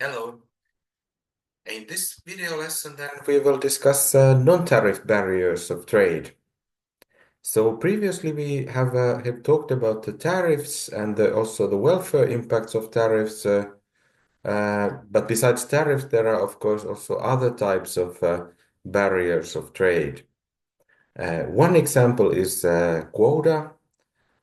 Hello. In this video lesson, then we will discuss non-tariff barriers of trade. So previously we have talked about the tariffs and also the welfare impacts of tariffs. But besides tariffs, there are of course also other types of barriers of trade. One example is quota,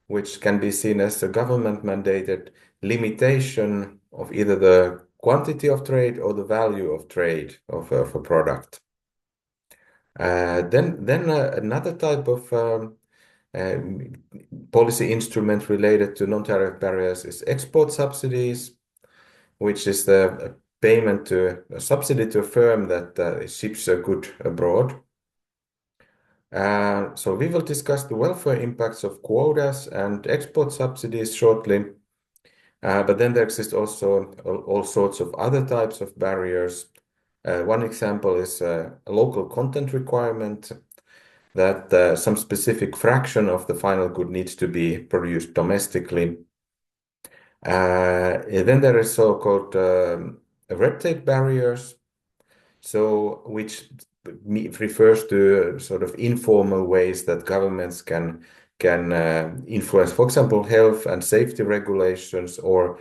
which can be seen as a government-mandated limitation of either the quantity of trade or the value of trade of a product. Then another type of uh, policy instrument related to non-tariff barriers is export subsidies, which is the payment to a subsidy to a firm that ships a good abroad. So we will discuss the welfare impacts of quotas and export subsidies shortly. But then there exist also all sorts of other types of barriers. One example is a local content requirement that some specific fraction of the final good needs to be produced domestically. Then there is so-called red tape barriers, so which refers to sort of informal ways that governments can influence, for example, health and safety regulations or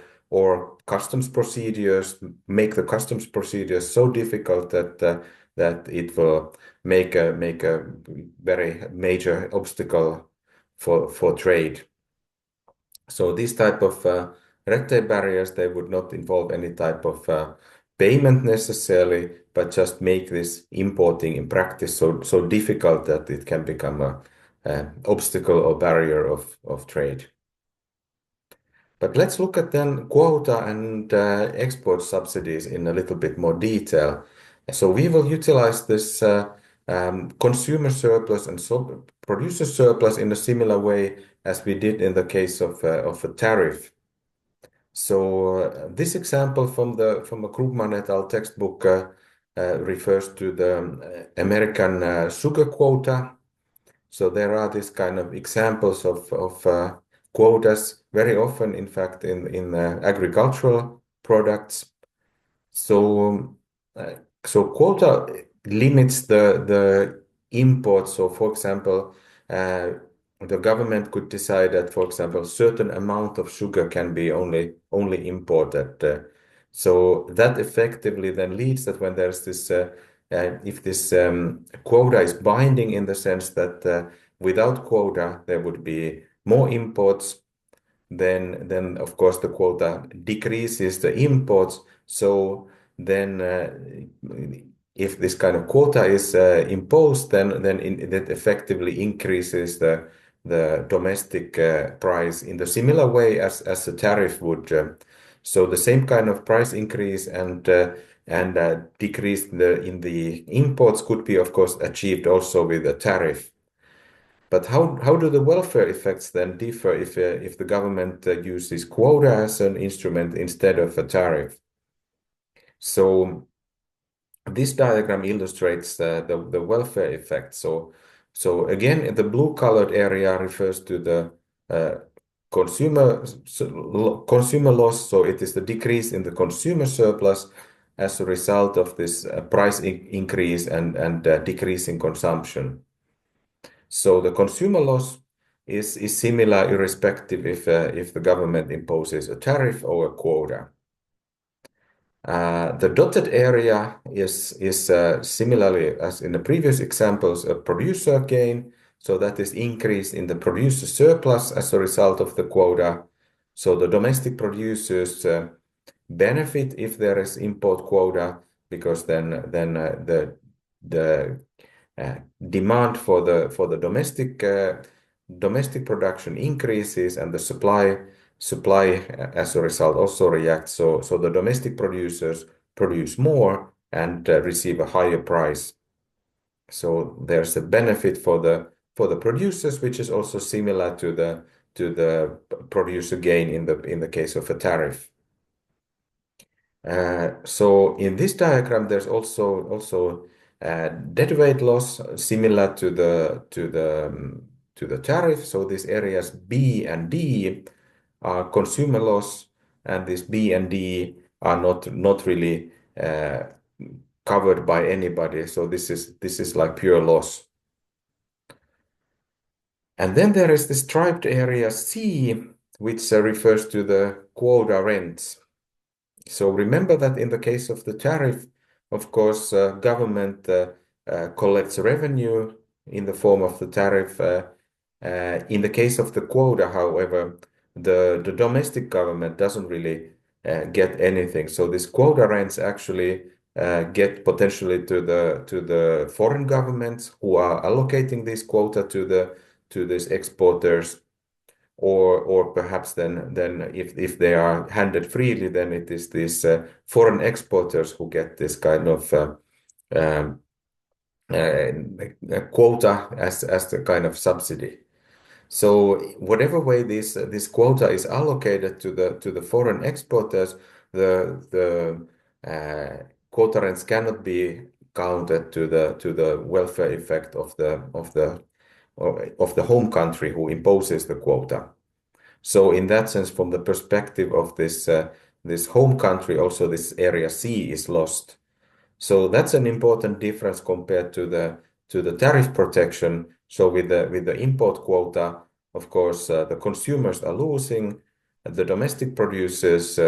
customs procedures, make the customs procedures so difficult that it will make a very major obstacle for trade. So these type of red tape barriers, they would not involve any type of payment necessarily, but just make this importing in practice so difficult that it can become a obstacle or barrier of trade. But let's look at then quota and export subsidies in a little bit more detail. So we will utilize this consumer surplus and producer surplus in a similar way as we did in the case of a tariff. So this example from a Krugman et al. Textbook refers to the American sugar quota. So there are these kind of examples of quotas very often, in fact, in agricultural products. So quota limits the imports. So for example, the government could decide that, for example, certain amount of sugar can be only imported. So that effectively then leads that when there's this if this quota is binding in the sense that without quota there would be more imports, then of course the quota decreases the imports. So then if this kind of quota is imposed, then that effectively increases the domestic price in the similar way as a tariff would. So the same kind of price increase and decrease in the imports could be, of course, achieved also with a tariff. But how do the welfare effects then differ if the government uses quota as an instrument instead of a tariff? So this diagram illustrates the welfare effect. So again, the blue-colored area refers to the consumer loss. So it is the decrease in the consumer surplus as a result of this price increase and decrease in consumption. So the consumer loss is similar irrespective if the government imposes a tariff or a quota. The dotted area is similarly as in the previous examples a producer gain. So that is increase in the producer surplus as a result of the quota. So the domestic producers benefit if there is import quota because then the demand for the domestic production increases and the supply as a result also reacts. So the domestic producers produce more and receive a higher price. So there's a benefit for the producers, which is also similar to the producer gain in the case of a tariff. So in this diagram, there's also deadweight loss similar to the tariff. So these areas B and D are consumer loss, and this B and D are not really covered by anybody. So this is like pure loss. And then there is the striped area C, which refers to the quota rents. So remember that in the case of the tariff, of course, government collects revenue in the form of the tariff. In the case of the quota, however, the domestic government doesn't really get anything. So this quota rents actually get potentially to the foreign governments who are allocating this quota to these exporters, or perhaps then if they are handed freely, then it is these foreign exporters who get this kind of um, quota as the kind of subsidy. So whatever way this quota is allocated to the foreign exporters, the quota rents cannot be counted to the welfare effect of the home country who imposes the quota. So in that sense, from the perspective of this home country, also this area C is lost. So that's an important difference compared to the tariff protection. So with the import quota, of course, the consumers are losing, the domestic producers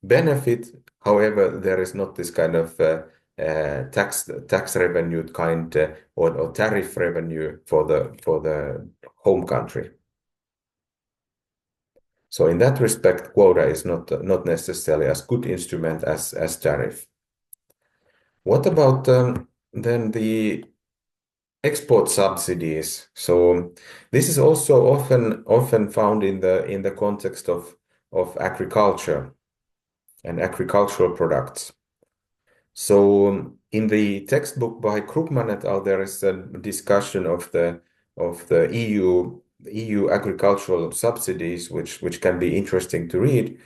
benefit. However, there is not this kind of tax revenue kind or tariff revenue for the home country. So in that respect, quota is not necessarily as good instrument as tariff. What about then the export subsidies? So this is also often found in the context of agriculture and agricultural products. So in the textbook by Krugman et al., there is a discussion of the EU agricultural subsidies, which can be interesting to read.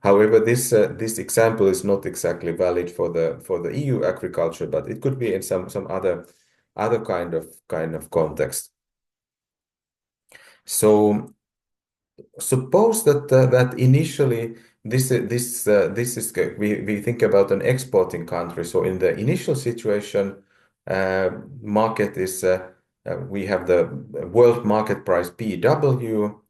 However, this example is not exactly valid for the EU agriculture, but it could be in some other kind of context. So suppose that initially this is we think about an exporting country. So in the initial situation, market is we have the world market price PW,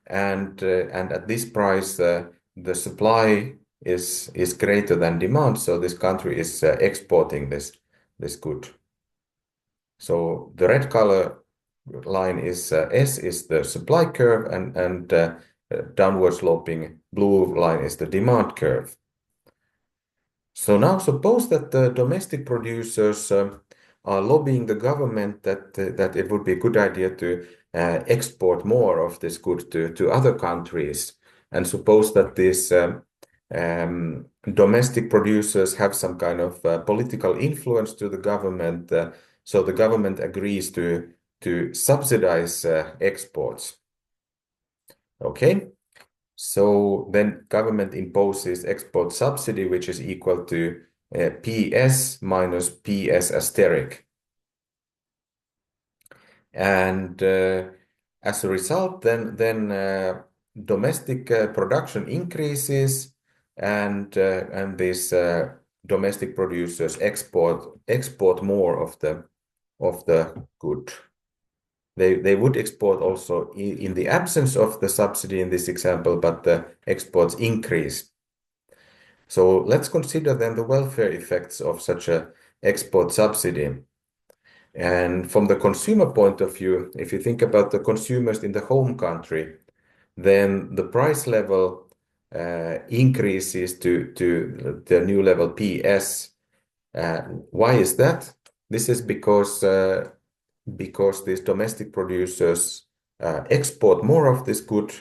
and at this price the supply is greater than demand. So this country is exporting this good. So the red color line is S is the supply curve, and downward sloping blue line is the demand curve. So now suppose that the domestic producers are lobbying the government that it would be a good idea to export more of this good to other countries, and suppose that these domestic producers have some kind of political influence to the government, so the government agrees to subsidize exports. Okay, so then government imposes export subsidy, which is equal to PS minus PS asterisk. And as a result, then domestic production increases, and these domestic producers export more of the good. They would export also in the absence of the subsidy in this example, but the exports increase. So let's consider then the welfare effects of such a export subsidy. And from the consumer point of view, if you think about the consumers in the home country, then the price level increases to the new level PS. Why is that? This is because these domestic producers export more of this good,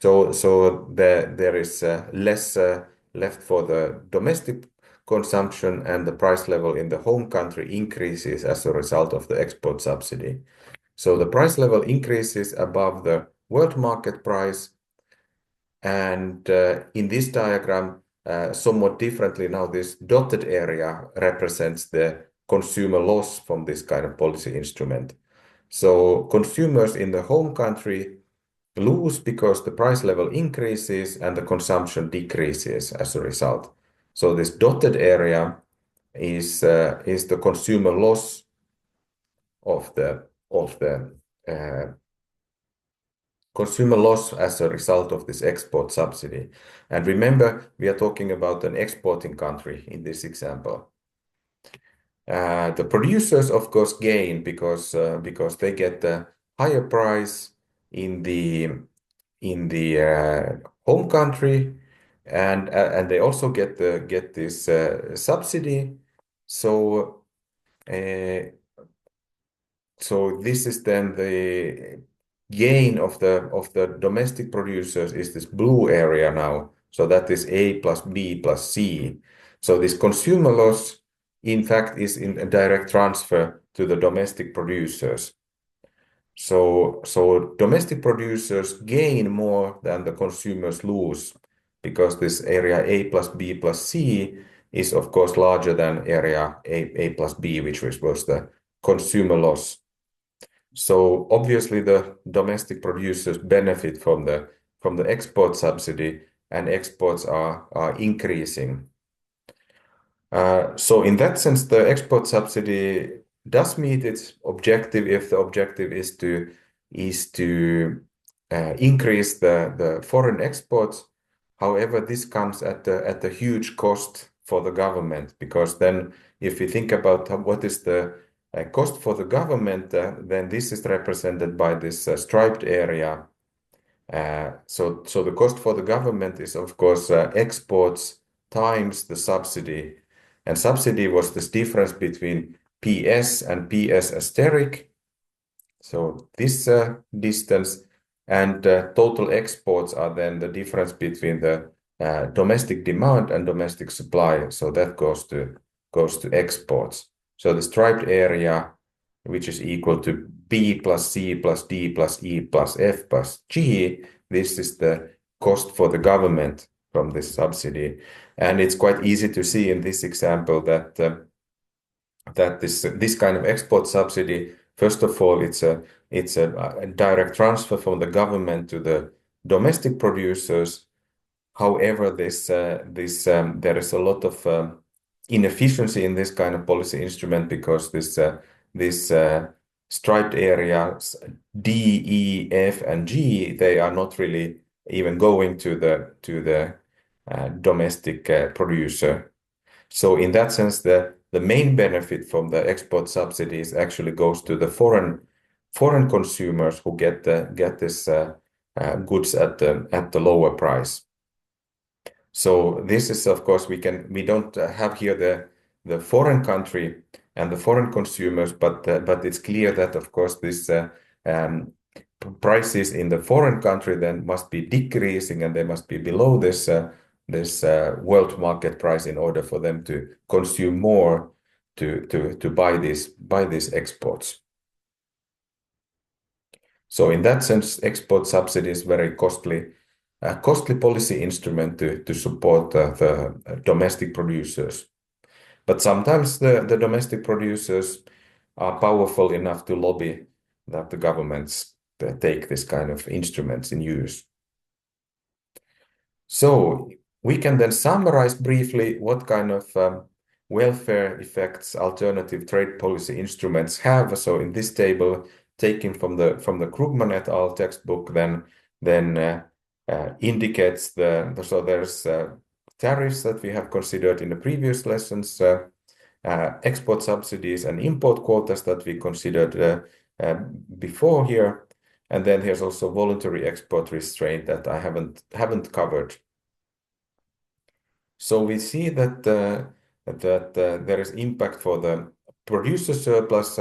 so there is less left for the domestic consumption, and the price level in the home country increases as a result of the export subsidy. So the price level increases above the world market price, and in this diagram, somewhat differently now, this dotted area represents the consumer loss from this kind of policy instrument. So consumers in the home country lose because the price level increases and the consumption decreases as a result. So this dotted area is the consumer loss of the consumer loss as a result of this export subsidy. And remember, we are talking about an exporting country in this example. The producers, of course, gain because they get a higher price in the home country, and they also get this subsidy. So uh, so this is then the gain of the domestic producers is this blue area now. So that is A plus B plus C. So this consumer loss, in fact, is in a direct transfer to the domestic producers. So domestic producers gain more than the consumers lose because this area A plus B plus C is of course larger than area A plus B, which was the consumer loss. So obviously the domestic producers benefit from the export subsidy, and exports are increasing. So in that sense, the export subsidy does meet its objective if the objective is to increase the foreign exports. However, this comes at a huge cost for the government, because then if we think about what is the cost for the government, then this is represented by this striped area. So the cost for the government is, of course, exports times the subsidy. And subsidy was this difference between PS and PS asterisk. So this distance, and total exports are then the difference between the domestic demand and domestic supply. So that goes to exports. So the striped area, which is equal to B plus C plus D plus E plus F plus G, this is the cost for the government from this subsidy. And it's quite easy to see in this example that this kind of export subsidy, first of all, it's a direct transfer from the government to the domestic producers. However, there is a lot of inefficiency in this kind of policy instrument, because this striped areas D, E, F, and G, they are not really even going to the domestic producer. So in that sense, the main benefit from the export subsidies actually goes to the foreign consumers who get this goods at the lower price. So this is, of course, we don't have here the foreign country and the foreign consumers, but it's clear that, of course, this prices in the foreign country then must be decreasing, and they must be below this world market price in order for them to consume more to buy these exports. So in that sense, export subsidy is very costly policy instrument to support the domestic producers. But sometimes the domestic producers are powerful enough to lobby that the governments take this kind of instruments in use. So we can then summarize briefly what kind of welfare effects alternative trade policy instruments have. So in this table, taken from the Krugman et al. Textbook, then indicates so there's tariffs that we have considered in the previous lessons, export subsidies and import quotas that we considered before here. And then here's also voluntary export restraint that I haven't covered. So we see that there is impact for the producer surplus,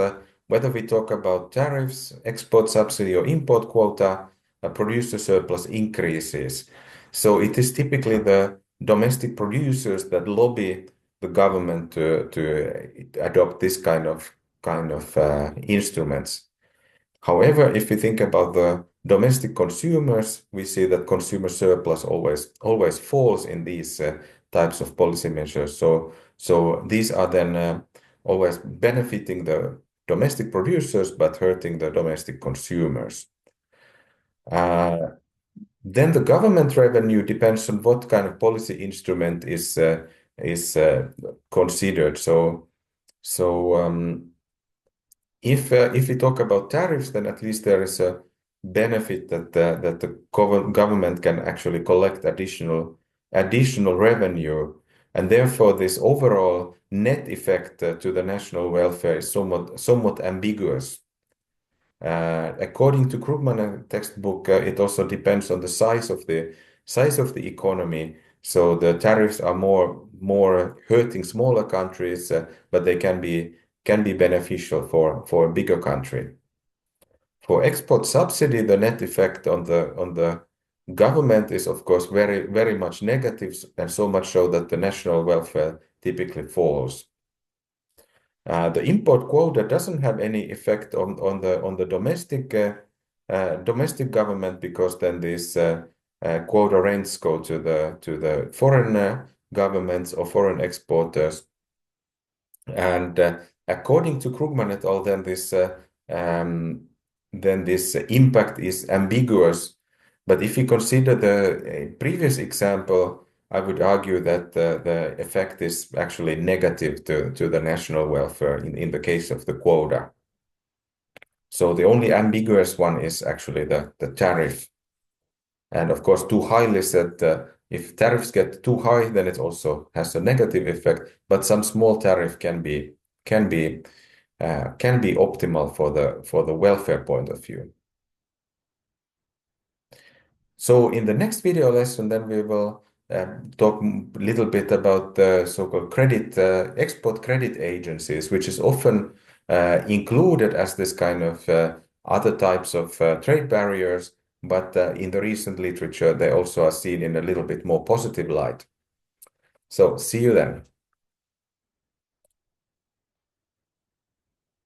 whether we talk about tariffs, export subsidy, or import quota, producer surplus increases. So it is typically the domestic producers that lobby the government to adopt this kind of instruments. However, if we think about the domestic consumers, we see that consumer surplus always falls in these types of policy measures. So these are then always benefiting the domestic producers but hurting the domestic consumers. Then the government revenue depends on what kind of policy instrument is considered. If we talk about tariffs, then at least there is a benefit that the government can actually collect additional revenue, and therefore this overall net effect to the national welfare is somewhat ambiguous. According to Krugman textbook, it also depends on the size of the economy. So the tariffs are more hurting smaller countries, but they can be beneficial for a bigger country. For export subsidy, the net effect on the government is of course very much negative, and so much so that the national welfare typically falls. The import quota doesn't have any effect on the domestic government, because then these quota rents go to the foreign governments or foreign exporters. And according to Krugman et al., then this impact is ambiguous. But if you consider the previous example, I would argue that the effect is actually negative to the national welfare in the case of the quota. So the only ambiguous one is actually the tariff. And of course, too highly set, if tariffs get too high, then it also has a negative effect. But some small tariff can be optimal for the welfare point of view. So in the next video lesson, then we will talk a little bit about the so-called export credit agencies, which is often included as this kind of other types of trade barriers, but in the recent literature, they also are seen in a little bit more positive light. So see you then.